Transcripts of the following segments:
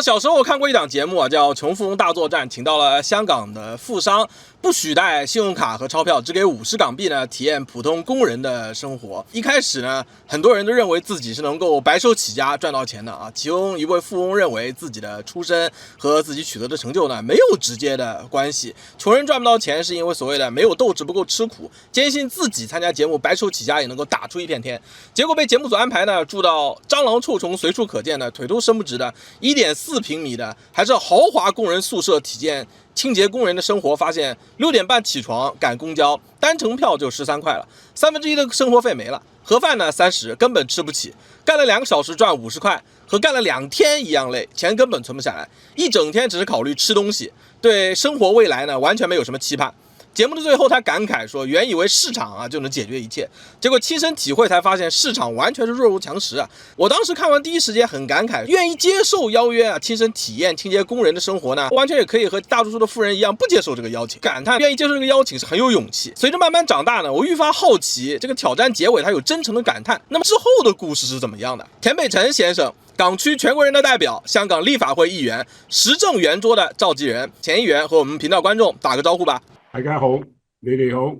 小时候我看过一档节目啊，叫《穷富翁大作战》，请到了香港的富商，不许带信用卡和钞票，只给50港币呢，体验普通工人的生活。一开始呢，很多人都认为自己是能够白手起家赚到钱的啊。其中一位富翁认为自己的出身和自己取得的成就呢没有直接的关系，穷人赚不到钱是因为所谓的没有斗志不够吃苦，坚信自己参加节目白手起家也能够打出一片天。结果被节目组安排呢，住到蟑螂臭虫随处可见的，腿都伸不直的1.4平米的，还是豪华工人宿舍，体验清洁工人的生活。发现6点半起床赶公交，单程票就13块了，1/3的生活费没了，盒饭呢30，根本吃不起。干了2个小时赚50块，和干了2天一样累，钱根本存不下来。一整天只是考虑吃东西，对生活未来呢完全没有什么期盼。节目的最后，他感慨说：“原以为市场啊就能解决一切，结果亲身体会才发现市场完全是弱肉强食啊！”我当时看完第一时间很感慨，愿意接受邀约啊，亲身体验清洁工人的生活呢，完全也可以和大多数的富人一样不接受这个邀请。感叹愿意接受这个邀请是很有勇气。随着慢慢长大呢，我愈发好奇这个挑战结尾他有真诚的感叹，那么之后的故事是怎么样的？田北辰先生，港区全国人的代表，香港立法會議員，時政圓桌的召集人，田議員和我們頻道觀眾打個招呼吧。大家好，你哋好，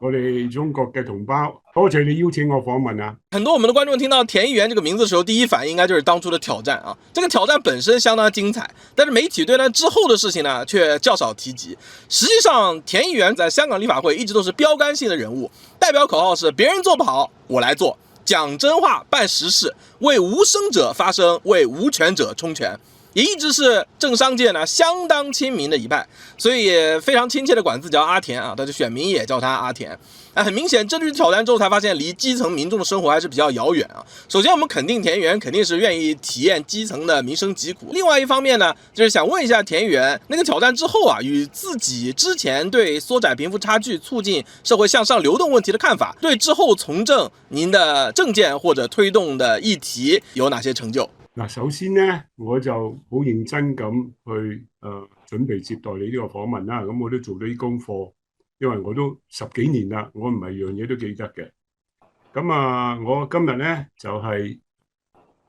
我哋中國嘅同胞，多謝你邀請我訪問啊！很多我們的觀眾聽到田議員這個名字的時候，第一反應應該就是當初的挑戰啊。這個挑戰本身相當精彩，但是媒體對他之後的事情呢，卻較少提及。實際上，田議員在香港立法會一直都是標杆性的人物，代表口號是別人做不好，我來做，講真話，辦實事，為無聲者發聲，為無權者充權。也一直是政商界呢相當親民的一派，所以也非常親切的管自己叫阿田啊，他的選民也叫他阿田。很明顯，這次挑戰之後才發現離基層民眾的生活還是比較遙遠啊。首先我們肯定田議員肯定是願意體驗基層的民生疾苦，另外一方面呢，就是想問一下田議員，那個挑戰之後啊，與自己之前對縮窄貧富差距、促進社會向上流動問題的看法，對之後從政您的政見或者推動的議題有哪些成就？嗱，首先咧，我就好認真咁去準備接待你呢個訪問啦。咁我都做咗啲功課，因為我都10幾年啦，我唔係樣嘢都記得嘅。咁我今日咧就係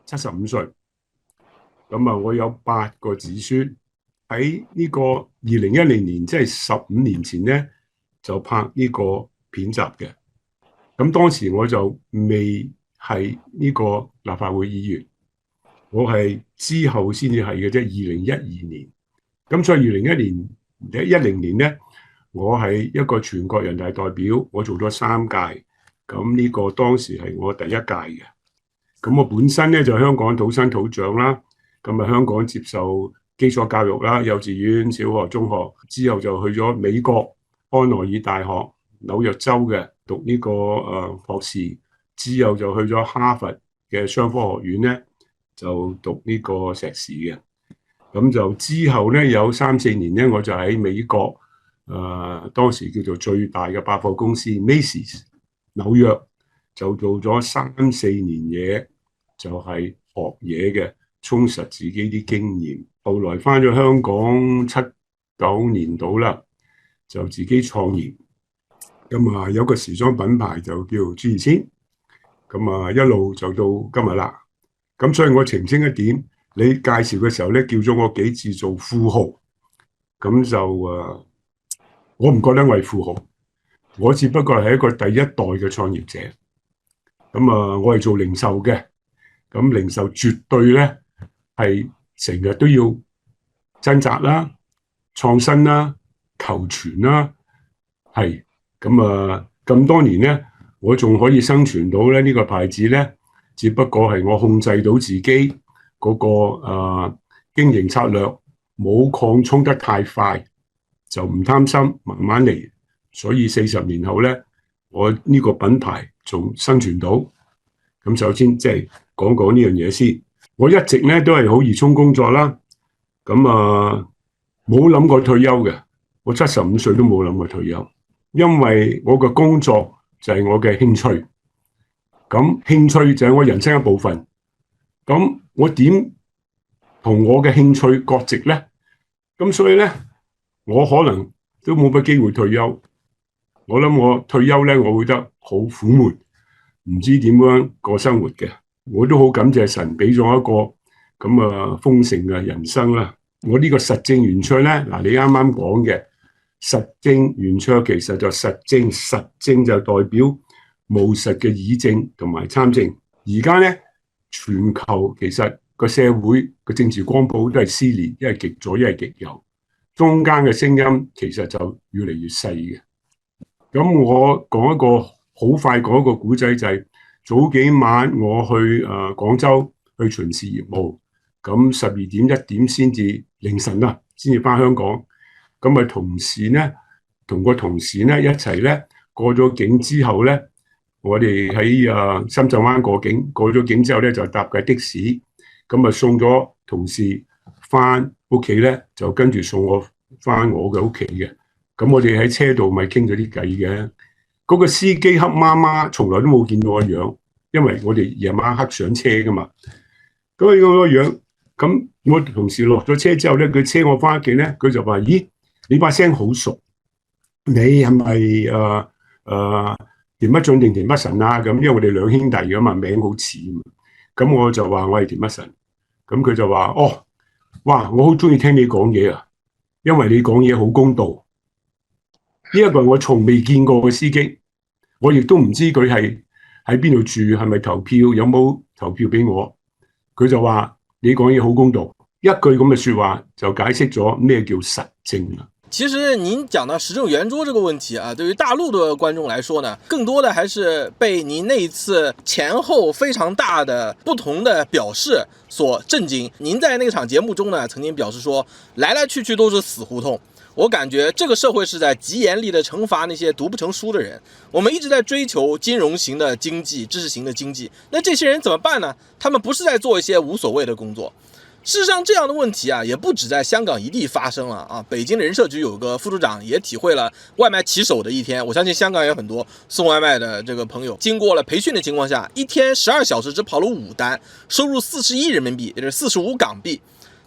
75歲。咁我有8個子孫。喺呢個2010年，即係15年前咧，就拍呢個片集嘅。咁當時我就未係呢個立法會議員。我係之後先至係嘅啫，2012年。咁所以2010年咧，我係一個全國人大代表，我做咗3屆。咁呢個當時係我第1屆嘅。咁我本身咧就香港土生土長啦，咁香港接受基礎教育啦，幼稚園、小學、中學，之後就去咗美國安奈爾大學紐約州嘅讀呢個學士，之後就去咗哈佛嘅商科學院咧。就讀呢個碩士嘅，咁就之後咧有3、4年咧，我就喺美國當時叫做最大嘅百貨公司 Macy's 紐約就做咗3、4年嘢，就係學嘢嘅，充實自己啲經驗。後來翻咗香港7、9年到啦，就自己創業。咁有個時裝品牌就叫朱二千，咁一路就到今日啦。咁所以我澄清一點，你介紹嘅時候咧叫咗我幾次做富豪，咁就我唔覺得我係富豪，我只不過係一個第一代嘅創業者。咁我係做零售嘅，咁零售絕對咧係成日都要掙扎啦、創新啦、求存啦，係咁咁多年咧，我仲可以生存到咧呢個牌子咧。只不過係我控制到自己嗰個經營策略冇擴充得太快，就唔貪心，慢慢嚟。所以40年後咧，我呢個品牌仲生存到。咁首先即係講呢樣嘢先。我一直咧都係好熱衷工作啦。咁冇諗過退休嘅，我75歲都冇諗過退休，因為我嘅工作就係我嘅興趣。咁興趣就係我人生一部分，咁我點同我嘅興趣割席呢？咁所以呢，我可能都冇乜機會退休。我諗我退休呢，我會得好苦悶，唔知點樣過生活嘅。我都好感謝神俾咗一個咁豐盛嘅人生啦。我呢個實證圓桌咧，嗱你啱啱講嘅實證圓桌其實就實證就代表務實嘅議政同埋參政。而家咧全球其實個社會個政治光譜都係撕裂，一係極左，一係極右，中間嘅聲音其實就越嚟越細嘅。咁我講一個好快講一個古仔，就係早幾晚我去廣州去巡視業務，咁12點1點先至凌晨啦，先至翻香港。咁啊同個同事咧一齊咧過咗境之後咧，我哋喺深圳灣過境，過咗境之後咧就搭架的士，咁啊送咗同事翻屋企咧，就跟住送我翻我嘅屋企嘅。咁我哋喺車度咪傾咗啲偈嘅。嗰個司機黑麻麻，從來都冇見到我樣，因為我哋夜晚黑上車噶嘛。咁佢個樣，咁我同事落咗車之後咧，佢車我翻屋企咧，佢就話：咦，你把聲好熟，你係咪田北俊定田北辰啊？咁因為我哋兩兄弟噶嘛，名好似。咁我就話我係田北辰。咁佢就話：哦，哇，我好中意聽你講嘢啊，因為你講嘢好公道。呢一個我從未見過嘅司機，我亦都唔知佢係喺邊度住，係咪投票，有冇投票俾我。佢就話你講嘢好公道，一句咁嘅說話就解釋咗咩叫實證啦。其實您講到實政圓桌這個問題啊，對於大陸的觀眾來說呢，更多的還是被您那一次前後非常大的不同的表示所震驚。您在那場節目中呢，曾經表示說，來來去去都是死胡同。我感覺這個社會是在極嚴厲的懲罰那些讀不成書的人。我們一直在追求金融型的經濟、知識型的經濟，那這些人怎麼辦呢？他們不是在做一些無所謂的工作。事實上，這樣的問題啊，也不止在香港一地發生了啊。北京的人社局有個副處長也體會了外賣騎手的一天。我相信香港也有很多送外賣的這個朋友，經過了培訓的情況下，一天12小時只跑了5單，收入41人民幣，也就是45港幣。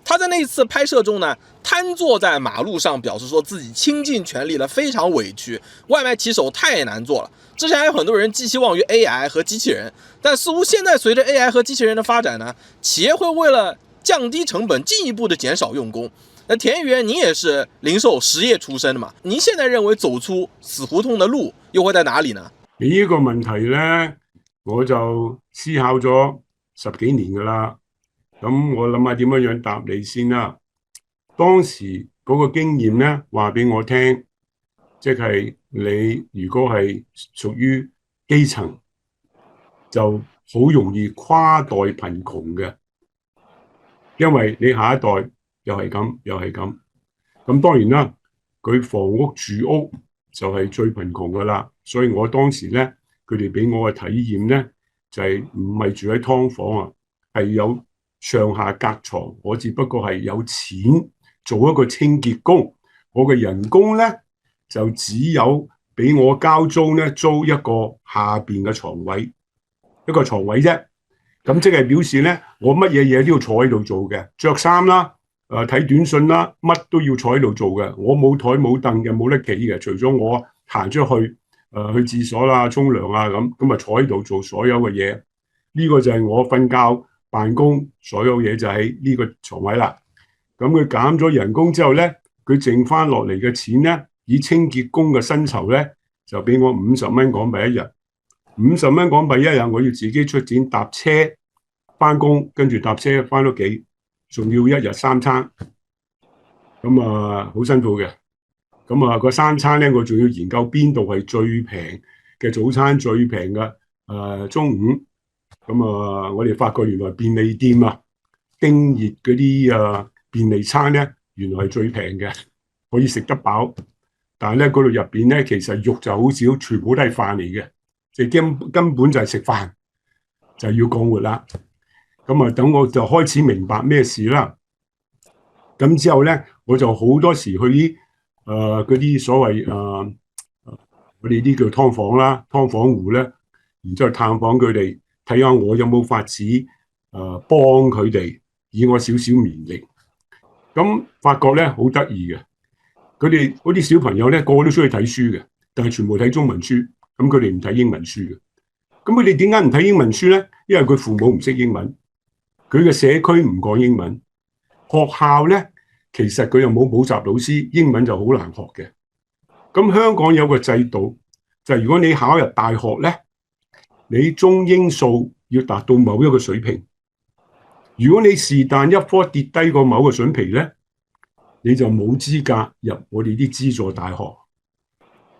他在那一次拍攝中呢，癱坐在馬路上，表示說自己傾盡全力了，非常委屈，外賣騎手太難做了。之前還有很多人寄希望於 AI 和機器人，但似乎現在隨着 AI 和機器人的發展呢，企業會為了降低成本，進一步的減少用工。那田議員，您也是零售實業出身的嘛？您現在認為走出死胡同的路又會在哪裡呢？你呢個問題呢，我就思考咗10幾年噶啦。咁我諗下點樣答你先啦。當時嗰個經驗呢，話俾我聽，即係你如果係屬於基層，就好容易跨代貧窮嘅。因為你下一代又係咁，又係咁。咁當然啦，佢房屋住屋就係最貧窮噶啦。所以我當時咧，佢哋俾我嘅體驗咧，就係唔係住喺劏房啊，係有上下隔床。我只不過係有錢做一個清潔工，我嘅人工咧就只有俾我交租咧，租一個下邊嘅床位，一個床位啫。咁即係表示咧，我乜嘢嘢都要坐喺度做嘅，着衫啦，睇短信啦，乜都要坐喺度做嘅。我冇台冇凳嘅，冇得企嘅，除咗我行出去去廁所啦、沖涼啊咁啊坐喺度做所有嘅嘢。呢個就係我瞓覺、辦公所有嘢就喺呢個床位啦。咁佢減咗人工之後咧，佢剩翻落嚟嘅錢咧，以清潔工嘅薪酬咧，就俾我50蚊港幣一日。50蚊港幣一日，我要自己出錢搭車翻工，跟住搭車翻屋企，仲要一日3餐，咁好辛苦嘅。咁個3餐咧，我仲要研究邊度係最平嘅早餐，最平嘅中午。咁我哋發覺原來便利店啊，叮熱嗰啲便利餐咧，原來係最平嘅，可以食得飽。但係咧，嗰度入邊咧，其實肉就好少，全部都係飯嚟嘅。即根本就係食飯，就要過活啦。咁等我就開始明白咩事啦。咁之後咧，我就好多時去啲嗰啲所謂我哋啲叫劏房啦、劏房戶咧，然之後探訪佢哋，睇下我有冇法子幫佢哋，以我少少綿力。咁發覺咧好得意嘅，佢哋嗰啲小朋友咧個個都中意睇書嘅，但係全部睇中文書。咁佢哋唔睇英文書嘅，咁佢哋點解唔睇英文書咧？因為佢父母唔識英文，佢嘅社區唔講英文，學校咧其實佢又冇補習老師，英文就好難學嘅。咁香港有個制度，就係如果你考入大學咧，你中英數要達到某一個水平。如果你是但一科跌低過某個水平咧，你就冇資格入我哋啲資助大學。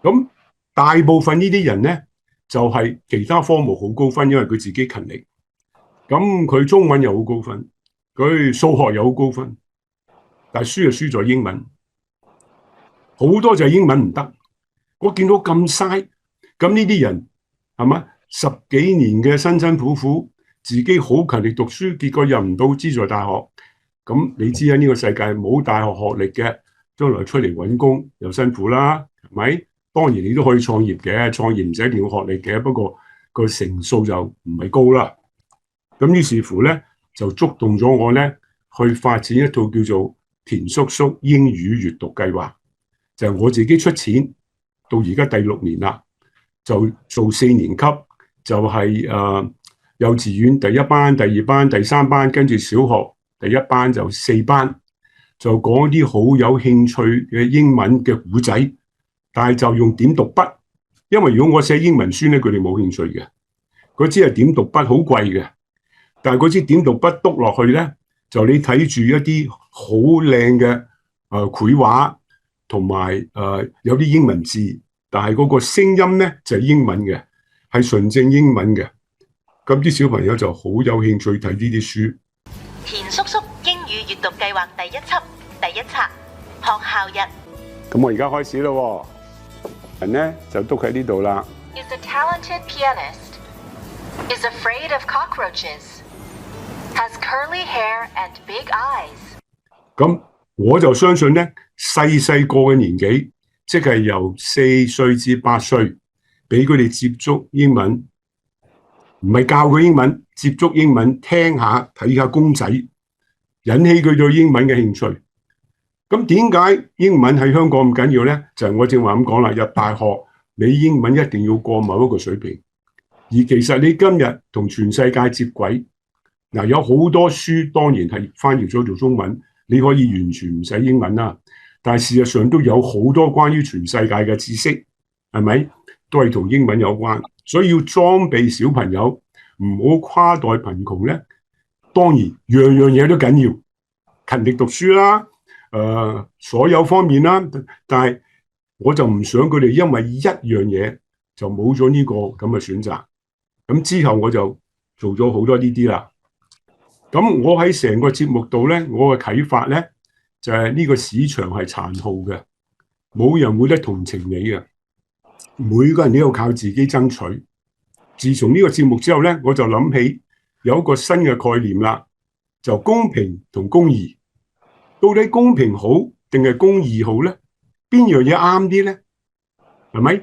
咁大部分呢啲人咧，就係其他科目好高分，因為佢自己勤力。咁佢中文又好高分，佢數學又好高分，但係輸就輸在英文。好多就係英文唔得。我見到咁嘥，咁呢啲人係嘛，10幾年嘅辛辛苦苦，自己好勤力讀書，結果入唔到資助大學。咁你知啊，呢個世界冇大學學歷嘅，將來出嚟揾工又辛苦啦，係咪？當然你都可以創業嘅，創業唔使一定要學歷嘅，不過個成數就唔係高啦。咁於是乎咧，就觸動咗我咧，去發展一套叫做田叔叔英語閱讀計劃，就係我自己出錢，到而家第6年啦，就做4年級，就係幼稚園第1班、第2班、第3班，跟住小學第1班就4班，就講啲好有興趣嘅英文嘅古仔，但係就用點讀筆，因為如果我寫英文書咧，佢哋冇興趣嘅。嗰支係點讀筆，好貴嘅，但係嗰支點讀筆篤落去咧，就你睇住一啲好靚嘅繪畫，同埋有啲英文字，但係嗰個聲音咧就係英文嘅，係純正英文嘅。咁啲小朋友就好有興趣睇呢啲書。田叔叔英語閱讀計劃第1輯第1冊學校日。咁我而家開始咯，人咧就篤喺呢度啦。Is a talented pianist. Is afraid of cockroaches. Has curly hair and big eyes. 咁我就相信咧，細個嘅年紀，即係由4歲至8歲，俾佢哋接觸英文，唔係教佢英文，接觸英文，聽下睇下公仔，引起佢對英文嘅興趣。咁點解英文喺香港咁緊要咧？就係我正話咁講啦，入大學你英文一定要過某一個水平，而其實你今日同全世界接軌，嗱，有好多書當然係翻譯咗做中文，你可以完全唔使英文啦。但係事實上都有好多關於全世界嘅知識，係咪都係同英文有關？所以要裝備小朋友，唔好跨代貧窮咧。當然樣樣嘢都緊要，勤力讀書啦，所有方面啦。但係我就唔想佢哋因為一樣嘢就冇咗呢個咁嘅選擇。咁之後我就做咗好多呢啲啦。咁我喺成個節目度咧，我嘅啟發咧就係呢個市場係殘酷嘅，冇人會得同情你嘅，每個人都要靠自己爭取。自從呢個節目之後咧，我就諗起有一個新嘅概念啦，就公平同公義。到底公平好定係公義好咧？邊樣嘢啱啲咧？係咪？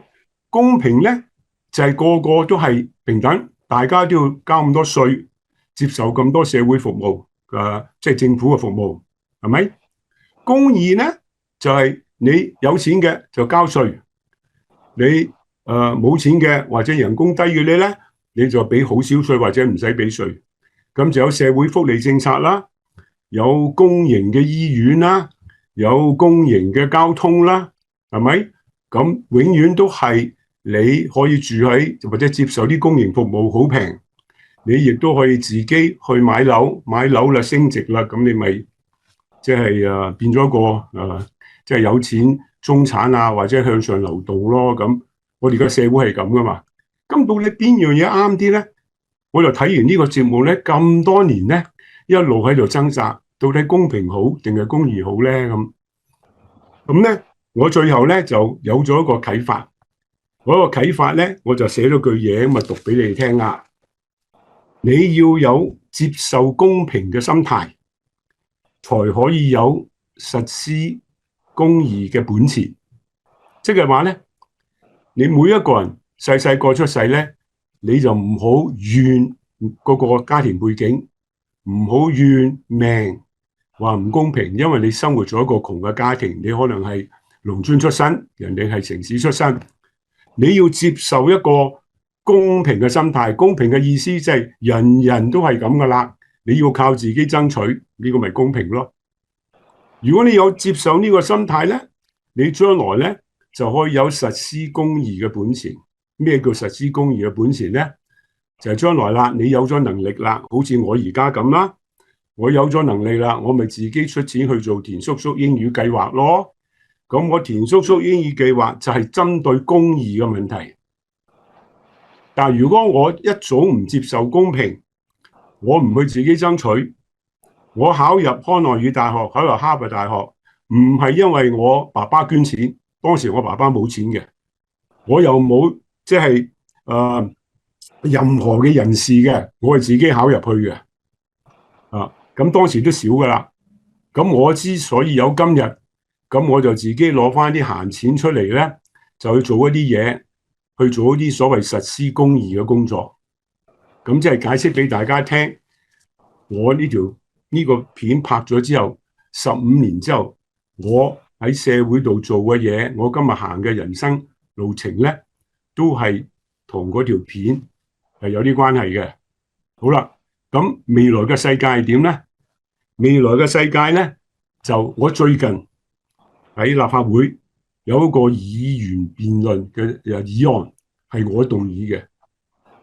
公平咧就係個個都係平等，大家都要交咁多稅，接受咁多社會服務，即係政府嘅服務，係咪？公義咧就係你有錢嘅就交稅，你冇錢嘅或者人工低嘅你咧，你就俾好少稅或者唔使俾稅。咁就有社會福利政策啦，有公營嘅醫院啦，有公營嘅交通啦，係咪？咁永遠都係你可以住喺或者接受啲公營服務好平，你亦都可以自己去買樓，買樓啦升值啦，咁你咪即係變咗個即係有錢中產啊，或者向上流動咯。咁我哋嘅社會係咁噶嘛。咁到底邊樣嘢啱啲咧？我就睇完呢個節目咧，咁多年咧，一路喺度掙扎，到底公平好定係公義好咧？咁咧，我最後咧就有咗一個啟發。嗰個啟發咧，我就寫咗句嘢咁啊，讀俾你哋聽啦。你要有接受公平嘅心態，才可以有實施公義嘅本錢。即係話咧，你每一個人細個出世咧，你就唔好怨嗰個家庭背景，唔好怨命，話唔公平，因為你生活咗一個窮嘅家庭，你可能係農村出身，人哋係城市出身，你要接受一個公平嘅心態。公平嘅意思即係人人都係咁噶啦，你要靠自己爭取，呢個咪公平咯。如果你有接受呢個心態咧，你將來咧就可以有實施公義嘅本錢。咩叫實施公義嘅本錢咧？就係將來啦，你有咗能力啦，好似我而家咁啦，我有咗能力啦，我咪自己出錢去做田叔叔英語計劃咯。咁我田叔叔英語計劃就係針對公義嘅問題。但係如果我一早唔接受公平，我唔去自己爭取，我考入康奈爾大學，考入哈佛大學，唔係因為我爸爸捐錢，當時我爸爸冇錢嘅，我又冇即係任何嘅人士嘅，我係自己考入去嘅。咁當時都少噶啦。咁我之所以有今日，咁我就自己攞翻啲閒錢出嚟咧，就去做一啲嘢，去做一啲所謂實施公義嘅工作。咁即係解釋俾大家聽，我呢個片拍咗之後，15年之後，我喺社會度做嘅嘢，我今日行嘅人生路程咧，都係同嗰條片係有啲關係嘅。好啦，咁未來嘅世界係點咧？未來嘅世界咧，就我最近喺立法會有一個議員辯論嘅議案，係我動議嘅，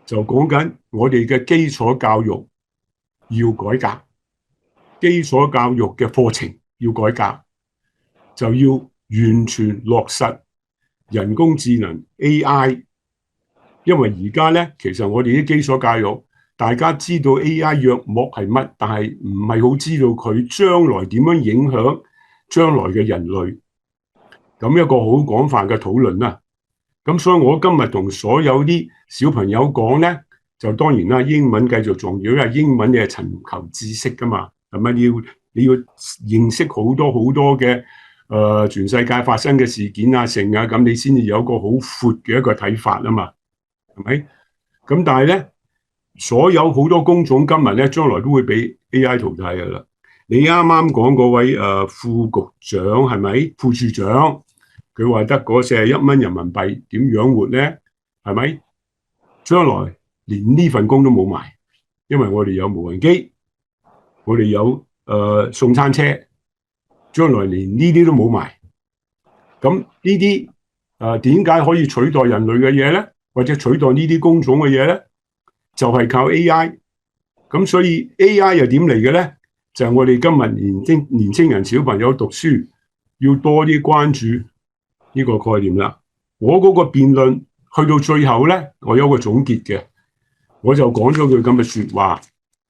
就講緊我哋嘅基礎教育要改革，基礎教育嘅課程要改革，就要完全落實人工智能 AI。因為而家咧，其實我哋啲基礎教育，大家知道 AI 約莫係乜，但係唔係好知道佢將來點樣影響將來嘅人類。咁一個好廣泛嘅討論啦。咁所以我今日同所有啲小朋友講咧，就當然啦，英文繼續重要，因為英文你係尋求知識噶嘛，係咪？你要認識好多好多嘅全世界發生嘅事件啊、成啊，咁你先至有一個好闊嘅一個睇法啊嘛，係咪？咁但係咧，所有好多工種今日咧，將來都會俾 AI 淘汰噶啦。你啱啱講嗰位副局長係咪？副處長佢話得嗰41蚊人民幣點養活咧？係咪？將來連呢份工都冇埋，因為我哋有無人機，我哋有送餐車，將來連呢啲都冇埋。咁呢啲點解可以取代人類嘅嘢咧？或者取代呢啲工種嘅嘢咧？就係靠 AI。咁所以 AI 又點嚟嘅咧？就係我哋今日年青人小朋友讀書要多啲關注呢個概念啦。我嗰個辯論去到最後咧，我有個總結嘅，我就講咗句咁嘅説話。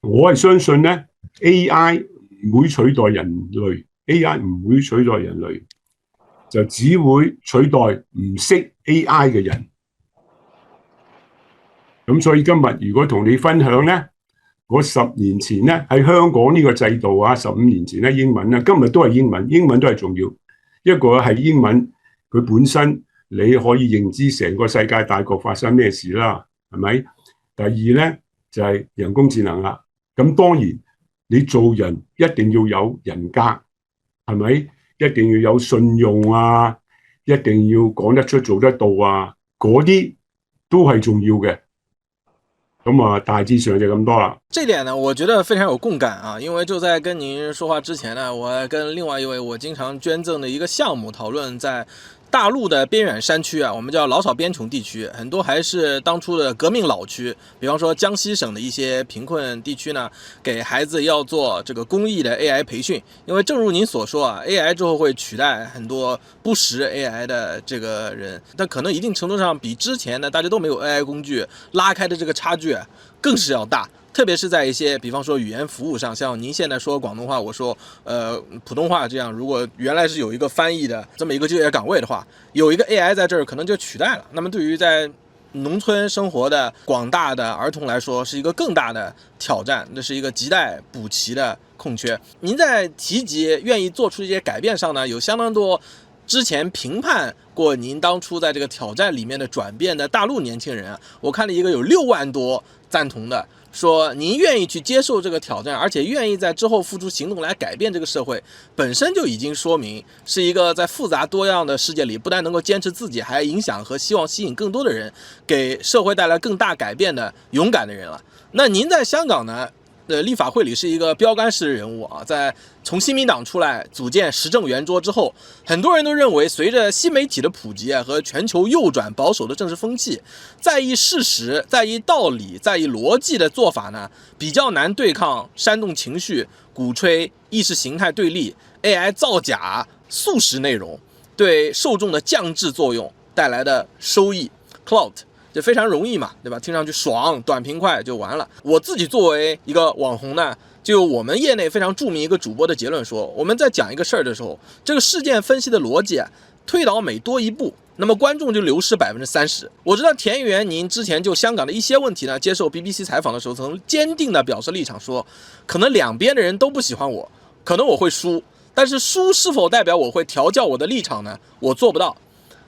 我係相信咧 AI 唔會取代人類 ，AI 唔會取代人類，就只會取代唔識 AI 嘅人。咁所以今日如果同你分享咧，我10年前咧喺香港呢個制度啊，15年前咧英文咧，今日都係英文，英文都係重要。一個係英文，佢本身你可以認知成個世界大局發生咩事啦，係咪？第二咧就係人工智能啦。咁當然你做人一定要有人格，係咪？一定要有信用啊，一定要講得出做得到啊，嗰啲都係重要嘅。咁啊，大致上就咁多啦。這點呢，我覺得非常有共感啊，因為就在跟您說話之前呢，我跟另外一位我經常捐贈的一個項目討論，在大陸的邊遠山區啊，我們叫老少邊窮地區，很多還是當初的革命老區，比方說江西省的一些貧困地區呢，給孩子要做這個公益的 AI 培訓，因為正如您所說啊， AI 之後會取代很多不識 AI 的這個人，但可能一定程度上比之前呢大家都沒有 AI 工具拉開的這個差距更是要大。特別是在一些比方說語言服務上，像您現在說廣東話，我說普通話這樣，如果原來是有一個翻譯的這麼一個就業崗位的話，有一個 AI 在這兒可能就取代了。那麼對於在農村生活的廣大的兒童來說，是一個更大的挑戰，這是一個亟待補齊的空缺。您在提及願意做出一些改變上呢，有相當多之前評判過您當初在這個挑戰裡面的轉變的大陸年輕人啊，我看了一個有6萬多贊同的，說您願意去接受這個挑戰，而且願意在之後付出行動來改變這個社會，本身就已經說明是一個在複雜多樣的世界裡，不但能夠堅持自己，還影響和希望吸引更多的人，給社會帶來更大改變的勇敢的人了。那您在香港呢，立法会里是一个标杆式人物啊，在从新民党出来组建时政圆桌之后，很多人都认为，随着新媒体的普及和全球右转保守的政治风气，在意事实、在意道理、在意逻辑的做法呢，比较难对抗煽动情绪、鼓吹意识形态对立、AI 造假、速食内容对受众的降智作用带来的收益 clout。就非常容易嘛，对吧？听上去爽，短平快就完了。我自己作为一个网红呢，就我们业内非常著名一个主播的结论说，我们在讲一个事儿的时候，这个事件分析的逻辑推导每多一步，那么观众就流失30%。我知道田园您之前就香港的一些问题呢，接受 BBC 采访的时候，曾坚定的表示立场说，可能两边的人都不喜欢我，可能我会输，但是输是否代表我会调教我的立场呢？我做不到。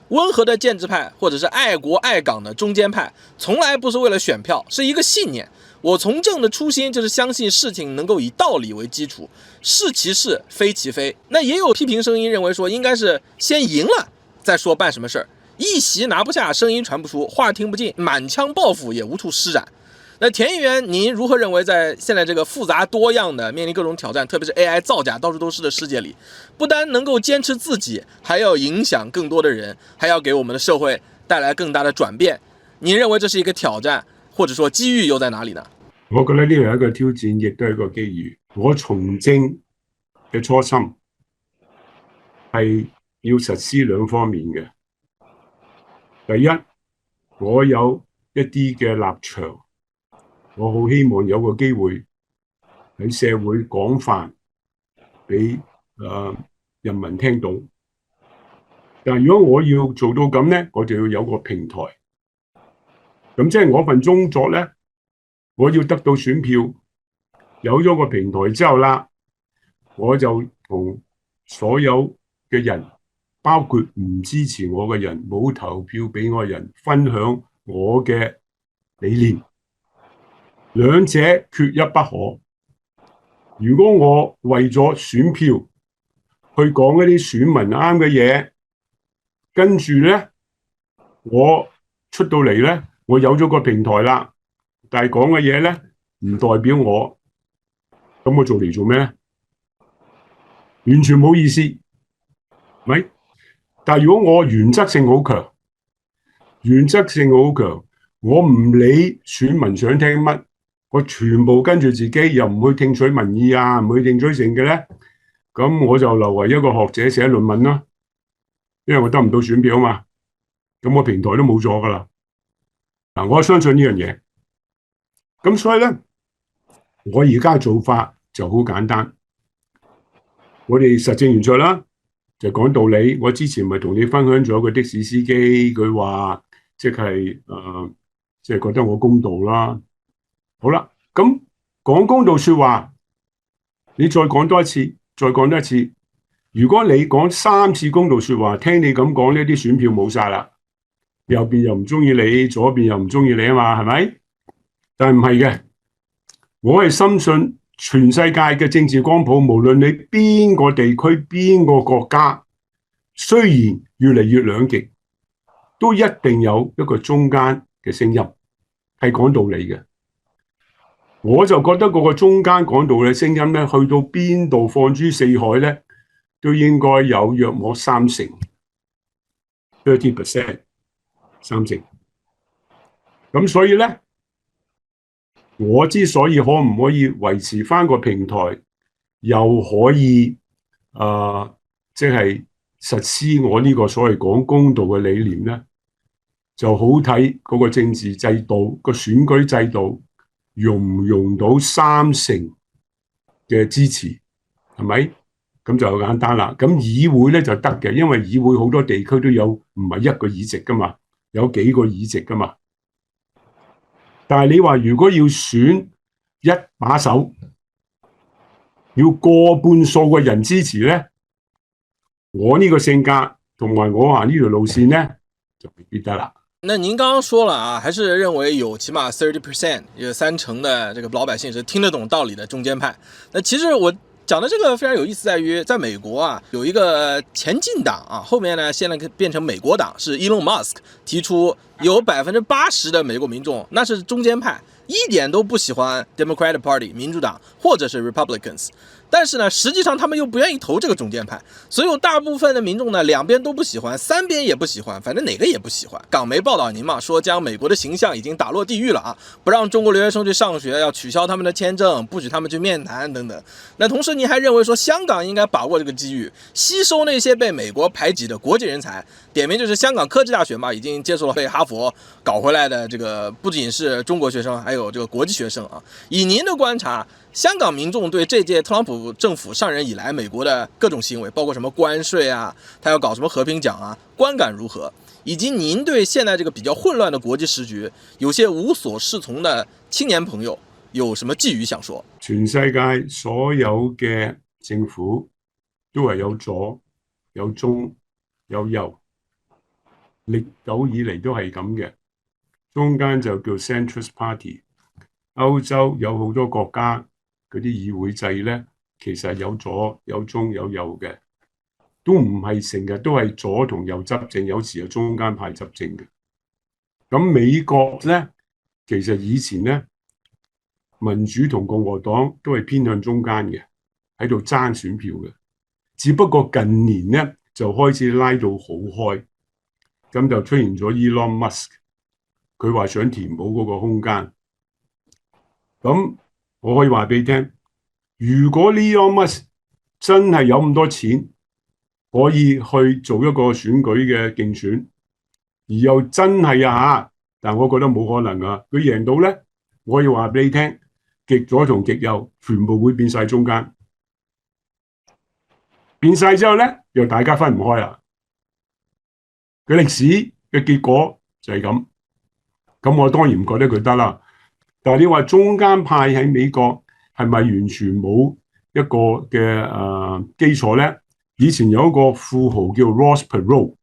温和的建制派或者是爱国爱港的中间派，从来不是为了选票，是一个信念。我从政的初心就是相信事情能够以道理为基础，是其是，非其非。那也有批评声音认为说，应该是先赢了再说办什么事儿，一席拿不下，声音传不出，话听不进，满腔抱负也无处施展。那田议员，您如何认为在现在这个复杂多样的、面临各种挑战，特别是 AI 造假到处都是的世界里，不单能够坚持自己，还要影響更多的人，還要給我們的社會帶來更大的轉變？您認為這是一個挑戰，或者說機遇又在哪裡呢？我覺得呢個係一個挑戰，亦都係一個機遇。我從政嘅初心係要實施兩方面嘅。第一，我有一啲嘅立場。我好希望有個機會喺社會廣泛俾人民聽到。但係如果我要做到咁呢，我就要有個平台。咁即係我份工作呢，我要得到選票，有咗個平台之後啦，我就同所有嘅人，包括唔支持我嘅人、冇投票俾我嘅人，分享我嘅理念。兩者缺一不可。如果我為咗選票去講一啲選民啱嘅嘢，跟住呢，我出到嚟呢，我有咗個平台啦，但係講嘅嘢呢，唔代表我，咁我做嚟做咩呢？完全冇意思，咪？但係如果我原則性好強，我唔理選民想聽乜。我全部跟住自己，又唔去聽取民意啊，唔去聽取成嘅咧，咁我就留為一個學者寫論文啦。因為我得唔到選票嘛，咁我平台都冇咗噶啦。嗱，我相信呢樣嘢。咁所以咧，我而家做法就好簡單。我哋實政圓桌啦，就講道理。我之前咪同你分享咗個的士司機，佢話即係即係覺得我公道啦。好啦，咁講公道說話，你再講多一次，再講多一次。如果你講3次公道說話，聽你咁講，呢啲選票冇晒啦，右邊又唔中意你，左邊又唔中意你啊嘛，係咪？但係唔係嘅，我係深信全世界嘅政治光譜，無論你邊個地區、邊個國家，雖然越嚟越兩極，都一定有一個中間嘅聲音，係講道理嘅。我就覺得嗰個中間講道理聲音咧，去到邊度放諸四海咧，都應該有約莫30%， 30%。咁所以咧，我之所以可唔可以維持翻個平台，又可以即係實施我呢個所謂講公道嘅理念咧，就好睇嗰個政治制度、個選舉制度。容唔容到30%嘅支持，係咪？咁就簡單啦。咁議會咧就得嘅，因為議會好多地區都有唔係一個議席噶嘛，有幾個議席噶嘛。但係你話如果要選一把手，要過半數嘅人支持咧，我呢個性格同埋我行呢條路線咧，就未必得啦。那您刚刚说了啊，还是认为有起码30%，有30%的这个老百姓是听得懂道理的中间派。那其实我讲的这个非常有意思，在于在美国啊，有一个前进党啊，后面呢现在变成美国党，是 Elon Musk 提出有80%的美国民众那是中间派一点都不喜欢 Democratic Party 民主党或者是 Republicans。但是呢，实际上他们又不愿意投这个中间派，所以有大部分的民众呢，两边都不喜欢，三边也不喜欢，反正哪个也不喜欢。港媒报道您嘛，说将美国的形象已经打落地狱了啊，不让中国留学生去上学，要取消他们的签证，不许他们去面谈等等。那同时您还认为说，香港应该把握这个机遇，吸收那些被美国排挤的国际人才，点名就是香港科技大学嘛，已经接受了被哈佛搞回来的这个不仅是中国学生，还有这个国际学生啊。以您的观察，香港民众对这届特朗普政府上任以来美国的各种行为，包括什么关税啊，他要搞什么和平奖啊，观感如何？以及您对现在这个比较混乱的国际时局，有些无所适從的青年朋友有什麼寄語想說？全世界所有嘅政府都係有左、有中、有右，歷久以嚟都係咁嘅。中間就叫 centrist party。歐洲有好多國家嗰啲議會制咧，其實有左、有中、有右嘅，都唔係成日都係左同右執政，有時係中間派執政嘅。咁美國咧，其實以前咧，民主同共和黨都係偏向中間嘅，喺度爭選票嘅。只不過近年咧就開始拉到好開，咁就出現咗 Elon Musk， 佢話想填補嗰個空間。咁我可以話俾你聽，如果 Elon Musk 真係有咁多錢，可以去做一個選舉嘅競選，而又真係但我覺得冇可能啊！佢贏到咧，我可以話俾你聽，極左同極右全部會變晒中間，變晒之後咧，又大家分唔開啦。佢歷史嘅結果就係咁，咁我當然唔覺得佢得啦。但係你話中間派喺美國係咪完全冇一個嘅基礎咧？以前有一個富豪叫 Ross Perot，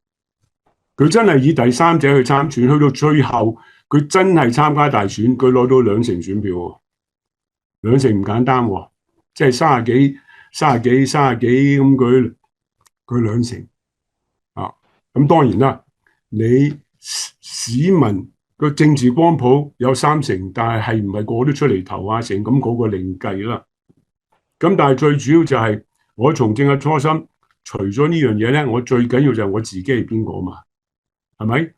佢真係以第三者去參選，去到最後佢真係參加大選，佢攞到2成選票喎，2成唔簡單喎，即係30幾咁佢2成啊！咁當然啦，你市民個政治光譜有3成，但係唔係個個都出嚟投成咁嗰個另計啦。咁但係最主要就係我從政嘅初心，除咗呢樣嘢咧，我最緊要就係我自己係邊個嘛，係咪？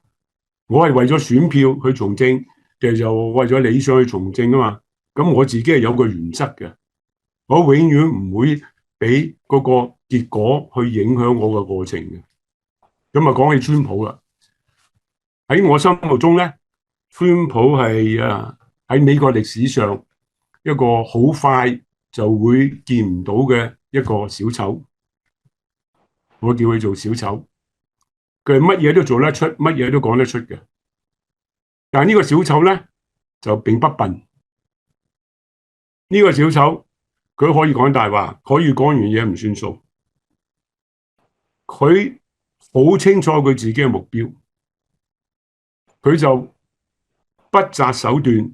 我係為咗選票去從政，定係就為咗理想去從政啊嘛？咁我自己係有個原則嘅，我永遠唔會俾嗰個結果去影響我嘅過程嘅。咁啊講起川普啦，喺我心目中咧，川普係喺美國歷史上一個好快就會見唔到嘅一個小丑，我叫佢做小丑。佢乜嘢都做得出，乜嘢都講得出嘅。但係呢個小丑咧就並不笨。呢個小丑佢可以講大話，可以講完嘢唔算數。佢好清楚佢自己嘅目標，佢就不擇手段，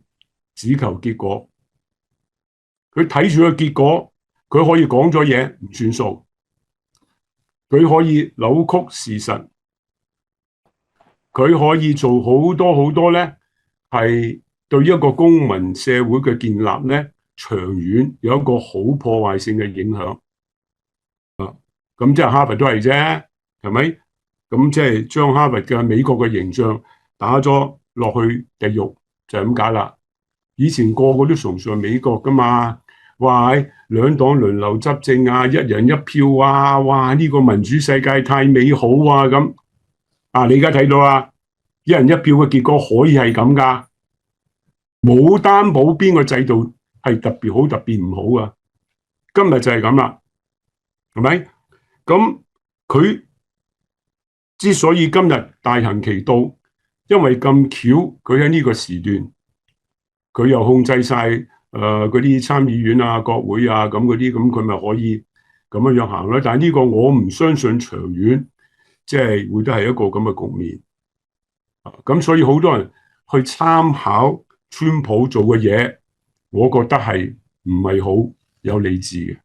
只求結果。佢睇住個結果，佢可以講咗嘢唔算數，佢可以扭曲事實，佢可以做好多咧，係對一個公民社會嘅建立咧，長遠有一個好破壞性嘅影響。咁即係哈佛都係啫，係咪？咁即係將哈佛嘅美國嘅形象打咗落去地獄，就係咁解啦。以前個個都崇尚美國噶嘛，話兩黨輪流執政啊，一人一票啊，哇！呢個民主世界太美好啊咁。你而家睇到啊，一人一票嘅結果可以係咁噶，冇擔保邊個制度係特別好特別唔好啊。今日就係咁啦，係咪？咁佢之所以今日大行其道，因為咁巧佢喺呢個時段，佢又控制晒嗰啲參議院啊、國會啊咁嗰啲，咁佢咪可以咁樣行咯。但係呢個我唔相信長遠即係會都係一個咁嘅局面。咁所以好多人去參考川普做嘅嘢，我覺得係唔係好有理智嘅。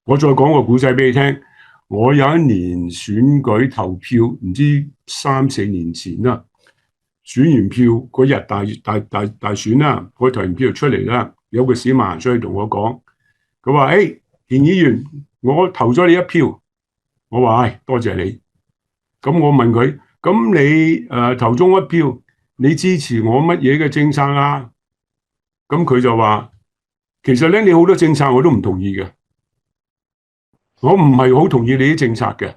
我再講個故仔俾你聽。我有一年選舉投票，唔知3、4年前啦，選完票嗰日大選啦，我投完票出嚟啦，有個市民上去同我講，佢話：田議員，我投咗你一票。我話：多謝你。咁我問佢：咁你投中一票，你支持我乜嘢嘅政策啊？咁佢就話：其實咧，你好多政策我都唔同意嘅，我唔係好同意你啲政策嘅。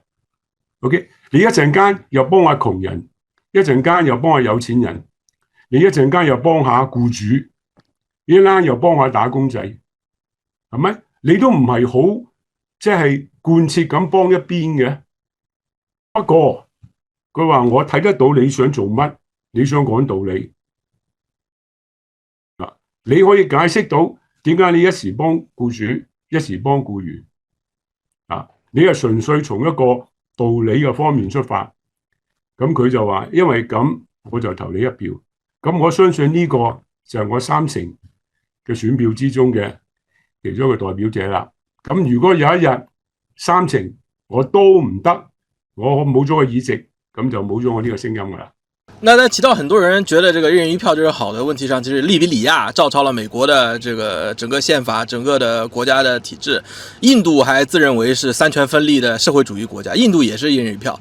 OK， 你一陣間又幫下窮人，一陣間又幫下有錢人，你一陣間又幫下僱主，一陣間又幫下打工仔，係咪？你都唔係好即係貫徹咁幫一邊嘅。不過佢話我睇得到你想做乜，你想講道理啊，你可以解釋到點解你一時幫僱主，一時幫僱員啊？你係純粹從一個道理嘅方面出發。咁佢就話，因為咁我就投你一票。咁我相信呢個就係我3成嘅選票之中嘅其中一個代表者啦。咁如果有一日3成我都唔得，我冇咗個議席，咁就冇咗我呢個聲音噶啦。那在提到很多人觉得这个一人一票就是好的问题上，其实利比里亚照抄了美国的这个整个宪法、整个的国家的体制。印度还自认为是3权分立的社会主义国家，印度也是一人一票。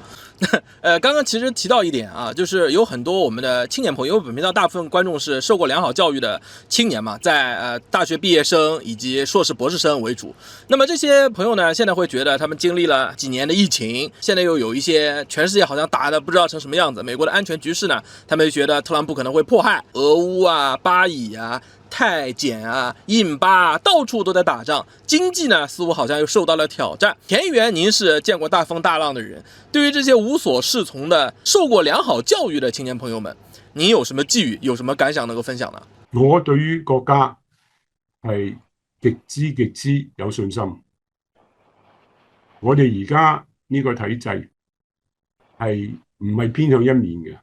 刚刚其实提到一点啊，就是有很多我们的青年朋友，因为本频道大部分观众是受过良好教育的青年嘛，在大学毕业生以及硕士博士生为主。那么这些朋友呢，现在会觉得他们经历了几年的疫情，现在又有一些全世界好像打的不知道成什么样子，美国的安全局势呢，他们就觉得特朗普可能会迫害俄乌啊、巴以啊、泰检啊、印巴啊，到处都在打仗，经济呢似乎好像又受到了挑战。田议员，您是见过大风大浪的人，对于这些无所适從的、受過良好教育的青年朋友們，您有什麼寄語、有什麼感想能夠分享呢？我對於國家係極之有信心。我哋而家呢個體制係唔係偏向一面嘅，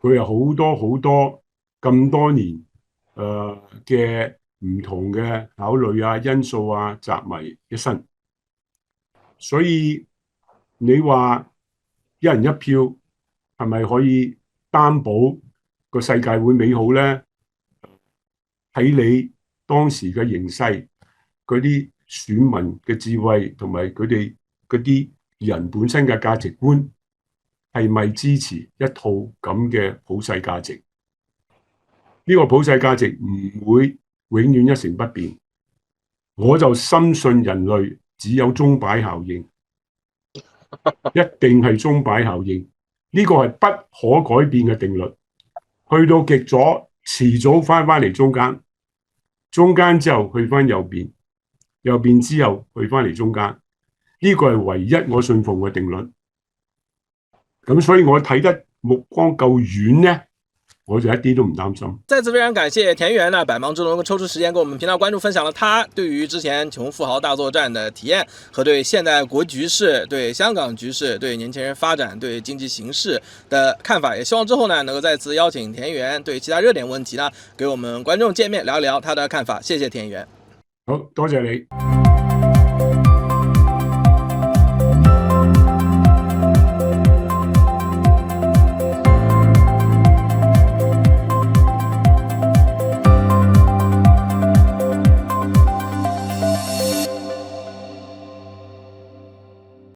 佢有好多咁多年嘅唔同嘅考慮啊、因素啊，集埋一身。所以你話一人一票係咪可以擔保個世界會美好呢？睇你當時嘅形勢，嗰啲選民嘅智慧同埋佢哋嗰啲人本身嘅價值觀，係咪支持一套咁嘅普世價值？呢個普世價值唔會永遠一成不變。我就深信人類只有鐘擺效應，一定係鐘擺效應。呢個係不可改變嘅定律。去到極左，遲早翻嚟中間，中間之後去翻右邊，右邊之後去翻嚟中間。呢個係唯一我信奉嘅定律。咁所以我睇得目光夠遠呢，我就一啲都唔擔心。再次非常感謝田議員呢百忙之中抽出時間跟我們頻道觀眾分享了他對於之前窮富豪大作戰的體驗和對現代國局勢、對香港局勢、對年輕人發展、對經濟形勢的看法。也希望之後呢能夠再次邀請田議員對其他熱點問題呢給我們觀眾見面聊一聊他的看法。謝謝田議員。好，多謝你。